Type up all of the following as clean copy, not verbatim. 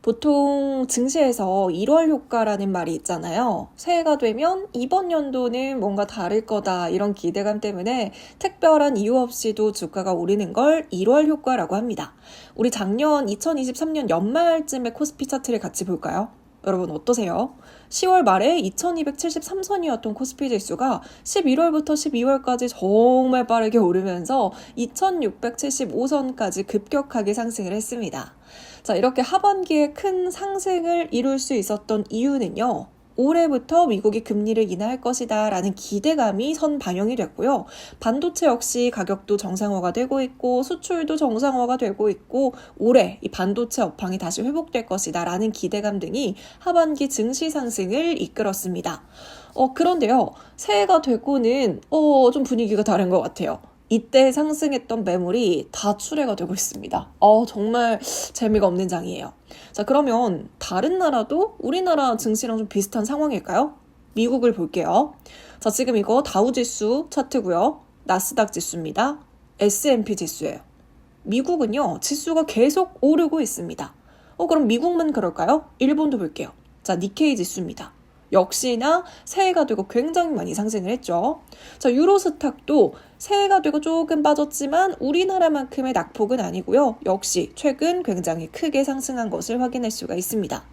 보통 증시에서 1월 효과라는 말이 있잖아요. 새해가 되면 이번 연도는 뭔가 다를 거다 이런 기대감 때문에 특별한 이유 없이도 주가가 오르는 걸 1월 효과라고 합니다. 우리 작년 2023년 연말쯤에 코스피 차트를 같이 볼까요? 여러분 어떠세요? 10월 말에 2273선이었던 코스피 지수가 11월부터 12월까지 정말 빠르게 오르면서 2675선까지 급격하게 상승을 했습니다. 자, 이렇게 하반기에 큰 상승을 이룰 수 있었던 이유는요. 올해부터 미국이 금리를 인하할 것이다 라는 기대감이 선반영이 됐고요. 반도체 역시 가격도 정상화가 되고 있고 수출도 정상화가 되고 있고 올해 이 반도체 업황이 다시 회복될 것이다 라는 기대감 등이 하반기 증시 상승을 이끌었습니다. 그런데요. 새해가 되고는 좀 분위기가 다른 것 같아요. 이때 상승했던 매물이 다 출회가 되고 있습니다. 정말 재미가 없는 장이에요. 자, 그러면 다른 나라도 우리나라 증시랑 좀 비슷한 상황일까요? 미국을 볼게요. 자, 지금 이거 다우지수 차트고요. 나스닥 지수입니다. S&P 지수예요. 미국은요, 지수가 계속 오르고 있습니다. 그럼 미국만 그럴까요? 일본도 볼게요. 자, 니케이 지수입니다. 역시나 새해가 되고 굉장히 많이 상승을 했죠. 자, 유로스탁도 새해가 되고 조금 빠졌지만 우리나라만큼의 낙폭은 아니고요. 역시 최근 굉장히 크게 상승한 것을 확인할 수가 있습니다.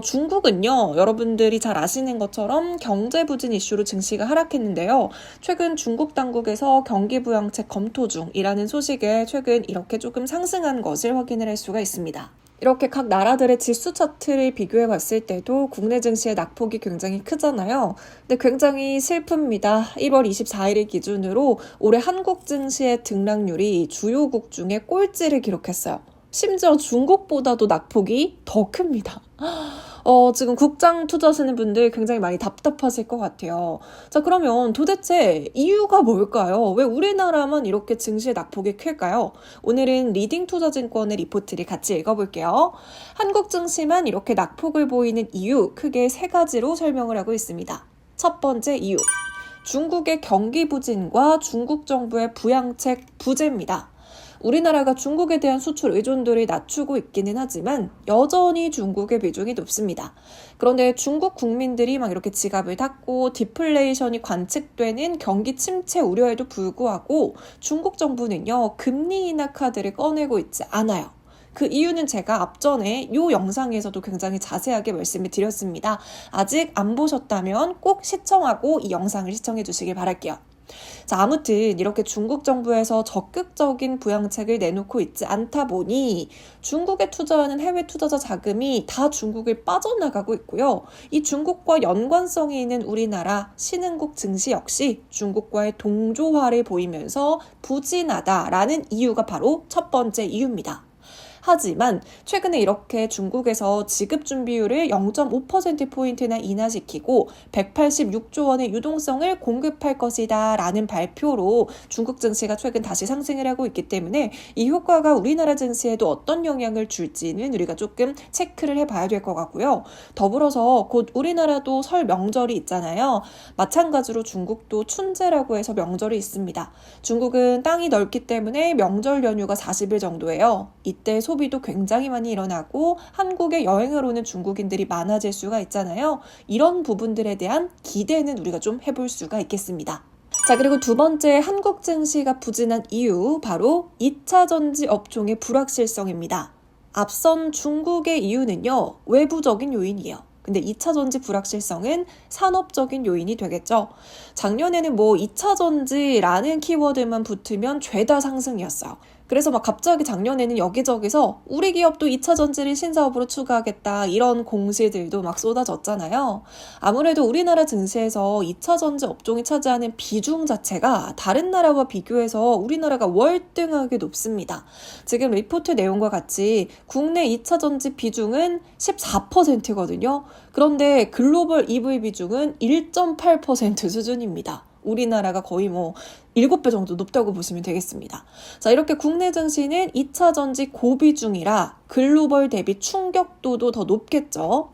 중국은요, 여러분들이 잘 아시는 것처럼 경제 부진 이슈로 증시가 하락했는데요. 최근 중국 당국에서 경기 부양책 검토 중이라는 소식에 최근 이렇게 조금 상승한 것을 확인을 할 수가 있습니다. 이렇게 각 나라들의 지수 차트를 비교해 봤을 때도 국내 증시의 낙폭이 굉장히 크잖아요. 근데 굉장히 슬픕니다. 1월 24일을 기준으로 올해 한국 증시의 등락률이 주요국 중에 꼴찌를 기록했어요. 심지어 중국보다도 낙폭이 더 큽니다. 지금 국장 투자하시는 분들 굉장히 많이 답답하실 것 같아요. 자, 그러면 도대체 이유가 뭘까요? 왜 우리나라만 이렇게 증시의 낙폭이 클까요? 오늘은 리딩 투자증권의 리포트를 같이 읽어볼게요. 한국 증시만 이렇게 낙폭을 보이는 이유 크게 세 가지로 설명을 하고 있습니다. 첫 번째 이유, 중국의 경기 부진과 중국 정부의 부양책 부재입니다. 우리나라가 중국에 대한 수출 의존도를 낮추고 있기는 하지만 여전히 중국의 비중이 높습니다. 그런데 중국 국민들이 막 이렇게 지갑을 닫고 디플레이션이 관측되는 경기 침체 우려에도 불구하고 중국 정부는요, 금리 인하 카드를 꺼내고 있지 않아요. 그 이유는 제가 앞전에 이 영상에서도 굉장히 자세하게 말씀을 드렸습니다. 아직 안 보셨다면 꼭 시청하고 이 영상을 시청해 주시길 바랄게요. 자, 아무튼 이렇게 중국 정부에서 적극적인 부양책을 내놓고 있지 않다 보니 중국에 투자하는 해외 투자자 자금이 다 중국을 빠져나가고 있고요. 이 중국과 연관성이 있는 우리나라 신흥국 증시 역시 중국과의 동조화를 보이면서 부진하다라는 이유가 바로 첫 번째 이유입니다. 하지만 최근에 이렇게 중국에서 지급준비율을 0.5%포인트나 인하시키고 186조 원의 유동성을 공급할 것이다 라는 발표로 중국 증시가 최근 다시 상승을 하고 있기 때문에 이 효과가 우리나라 증시에도 어떤 영향을 줄지는 우리가 조금 체크를 해봐야 될 것 같고요. 더불어서 곧 우리나라도 설 명절이 있잖아요. 마찬가지로 중국도 춘제라고 해서 명절이 있습니다. 중국은 땅이 넓기 때문에 명절 연휴가 40일 정도예요. 이때 소비도 굉장히 많이 일어나고 한국에 여행을 오는 중국인들이 많아질 수가 있잖아요. 이런 부분들에 대한 기대는 우리가 좀 해볼 수가 있겠습니다. 자, 그리고 두 번째 한국 증시가 부진한 이유, 바로 2차 전지 업종의 불확실성입니다. 앞선 중국의 이유는요, 외부적인 요인이에요. 근데 2차 전지 불확실성은 산업적인 요인이 되겠죠. 작년에는 2차 전지라는 키워드만 붙으면 죄다 상승이었어요. 그래서 갑자기 작년에는 여기저기서 우리 기업도 2차 전지를 신사업으로 추가하겠다 이런 공시들도 쏟아졌잖아요. 아무래도 우리나라 증시에서 2차 전지 업종이 차지하는 비중 자체가 다른 나라와 비교해서 우리나라가 월등하게 높습니다. 지금 리포트 내용과 같이 국내 2차 전지 비중은 14%거든요. 그런데 글로벌 EV 비중은 1.8% 수준입니다. 우리나라가 거의 7배 정도 높다고 보시면 되겠습니다. 자, 이렇게 국내 증시는 2차 전지 고비중이라 글로벌 대비 충격도도 더 높겠죠.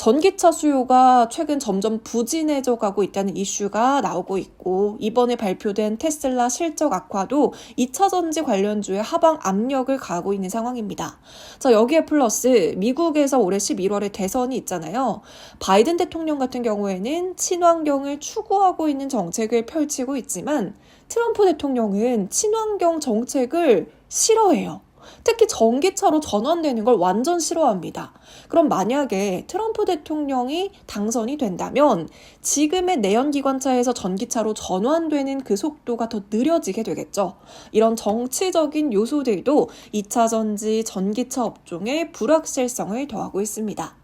전기차 수요가 최근 점점 부진해져 가고 있다는 이슈가 나오고 있고, 이번에 발표된 테슬라 실적 악화도 2차 전지 관련주의 하방 압력을 가하고 있는 상황입니다. 자, 여기에 플러스 미국에서 올해 11월에 대선이 있잖아요. 바이든 대통령 같은 경우에는 친환경을 추구하고 있는 정책을 펼치고 있지만 트럼프 대통령은 친환경 정책을 싫어해요. 특히 전기차로 전환되는 걸 완전 싫어합니다. 그럼 만약에 트럼프 대통령이 당선이 된다면 지금의 내연기관차에서 전기차로 전환되는 그 속도가 더 느려지게 되겠죠. 이런 정치적인 요소들도 2차 전지 전기차 업종의 불확실성을 더하고 있습니다.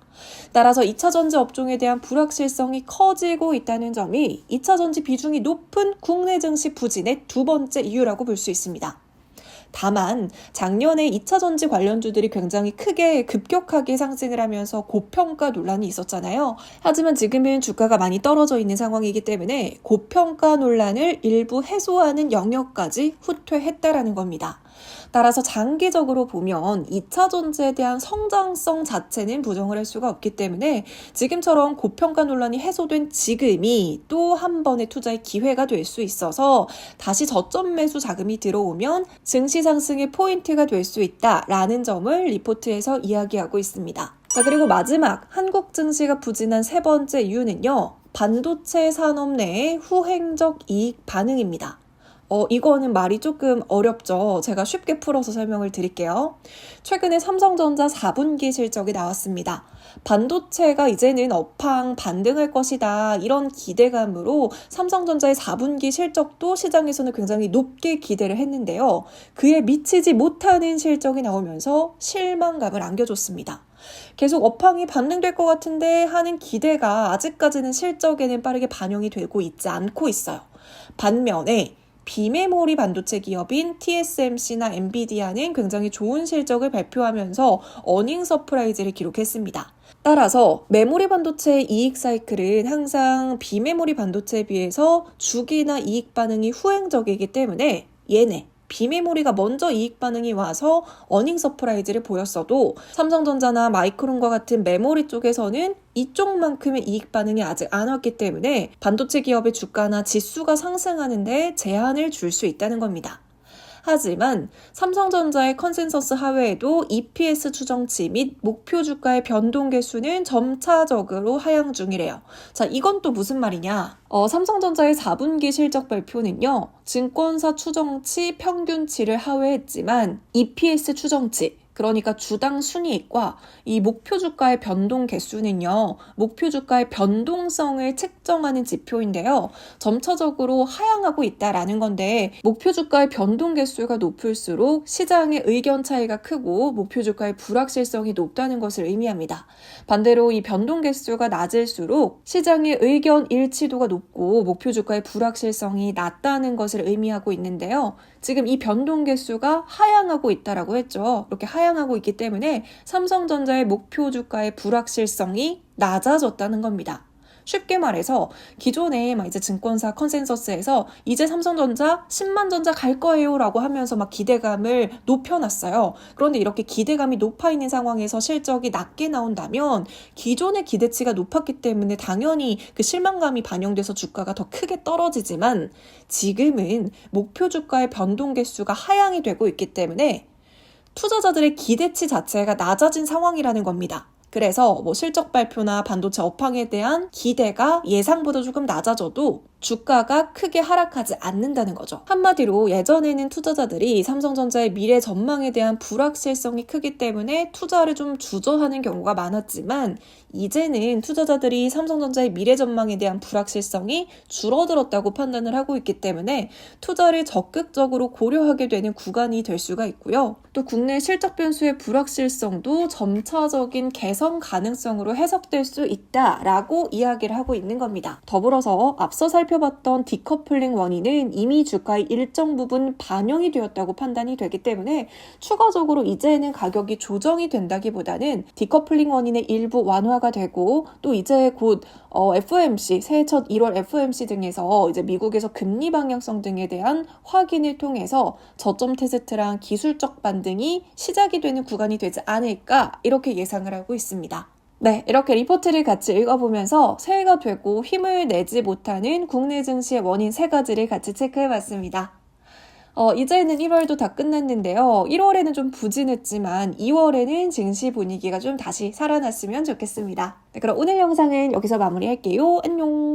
따라서 2차 전지 업종에 대한 불확실성이 커지고 있다는 점이 2차 전지 비중이 높은 국내 증시 부진의 두 번째 이유라고 볼 수 있습니다. 다만 작년에 2차 전지 관련주들이 굉장히 크게 급격하게 상승을 하면서 고평가 논란이 있었잖아요. 하지만 지금은 주가가 많이 떨어져 있는 상황이기 때문에 고평가 논란을 일부 해소하는 영역까지 후퇴했다라는 겁니다. 따라서 장기적으로 보면 2차 전지에 대한 성장성 자체는 부정을 할 수가 없기 때문에 지금처럼 고평가 논란이 해소된 지금이 또 한 번의 투자의 기회가 될 수 있어서 다시 저점 매수 자금이 들어오면 증시 상승의 포인트가 될 수 있다라는 점을 리포트에서 이야기하고 있습니다. 자, 그리고 마지막 한국 증시가 부진한 세 번째 이유는요. 반도체 산업 내의 후행적 이익 반응입니다. 이거는 말이 조금 어렵죠. 제가 쉽게 풀어서 설명을 드릴게요. 최근에 삼성전자 4분기 실적이 나왔습니다. 반도체가 이제는 업황 반등할 것이다. 이런 기대감으로 삼성전자의 4분기 실적도 시장에서는 굉장히 높게 기대를 했는데요. 그에 미치지 못하는 실적이 나오면서 실망감을 안겨줬습니다. 계속 업황이 반등될 것 같은데 하는 기대가 아직까지는 실적에는 빠르게 반영이 되고 있지 않고 있어요. 반면에 비메모리 반도체 기업인 TSMC나 엔비디아는 굉장히 좋은 실적을 발표하면서 어닝 서프라이즈를 기록했습니다. 따라서 메모리 반도체의 이익 사이클은 항상 비메모리 반도체에 비해서 주기나 이익 반응이 후행적이기 때문에 얘네 비메모리가 먼저 이익 반응이 와서 어닝 서프라이즈를 보였어도 삼성전자나 마이크론과 같은 메모리 쪽에서는 이쪽만큼의 이익 반응이 아직 안 왔기 때문에 반도체 기업의 주가나 지수가 상승하는데 제한을 줄 수 있다는 겁니다. 하지만 삼성전자의 컨센서스 하회에도 EPS 추정치 및 목표 주가의 변동 개수는 점차적으로 하향 중이래요. 자, 이건 또 무슨 말이냐? 삼성전자의 4분기 실적 발표는요. 증권사 추정치 평균치를 하회했지만 EPS 추정치 그러니까 주당 순이익과 이 목표 주가의 변동 개수는요. 목표 주가의 변동성을 측정하는 지표인데요. 점차적으로 하향하고 있다라는 건데 목표 주가의 변동 개수가 높을수록 시장의 의견 차이가 크고 목표 주가의 불확실성이 높다는 것을 의미합니다. 반대로 이 변동 개수가 낮을수록 시장의 의견 일치도가 높고 목표 주가의 불확실성이 낮다는 것을 의미하고 있는데요. 지금 이 변동 개수가 하향하고 있다라고 했죠. 이렇게 하향하고 있기 때문에 삼성전자의 목표 주가의 불확실성이 낮아졌다는 겁니다. 쉽게 말해서 기존에 이제 증권사 컨센서스에서 이제 삼성전자 10만 전자 갈 거예요 라고 하면서 막 기대감을 높여놨어요. 그런데 이렇게 기대감이 높아 있는 상황에서 실적이 낮게 나온다면 기존의 기대치가 높았기 때문에 당연히 그 실망감이 반영돼서 주가가 더 크게 떨어지지만 지금은 목표 주가의 변동 개수가 하향이 되고 있기 때문에 투자자들의 기대치 자체가 낮아진 상황이라는 겁니다. 그래서 실적 발표나 반도체 업황에 대한 기대가 예상보다 조금 낮아져도 주가가 크게 하락하지 않는다는 거죠. 한마디로 예전에는 투자자들이 삼성전자의 미래 전망에 대한 불확실성이 크기 때문에 투자를 좀 주저하는 경우가 많았지만 이제는 투자자들이 삼성전자의 미래 전망에 대한 불확실성이 줄어들었다고 판단을 하고 있기 때문에 투자를 적극적으로 고려하게 되는 구간이 될 수가 있고요. 또 국내 실적 변수의 불확실성도 점차적인 개선 가능성으로 해석될 수 있다라고 이야기를 하고 있는 겁니다. 더불어서 앞서 살펴봤던 디커플링 원인은 이미 주가의 일정 부분 반영이 되었다고 판단이 되기 때문에 추가적으로 이제는 가격이 조정이 된다기보다는 디커플링 원인의 일부 완화가 되고 또 이제 곧 FOMC 새해 첫 1월 FOMC 등에서 이제 미국에서 금리 방향성 등에 대한 확인을 통해서 저점 테스트랑 기술적 반등이 시작이 되는 구간이 되지 않을까 이렇게 예상을 하고 있습니다. 네, 이렇게 리포트를 같이 읽어보면서 새해가 되고 힘을 내지 못하는 국내 증시의 원인 3가지를 같이 체크해봤습니다. 이제는 1월도 다 끝났는데요. 1월에는 좀 부진했지만 2월에는 증시 분위기가 좀 다시 살아났으면 좋겠습니다. 네, 그럼 오늘 영상은 여기서 마무리할게요. 안녕!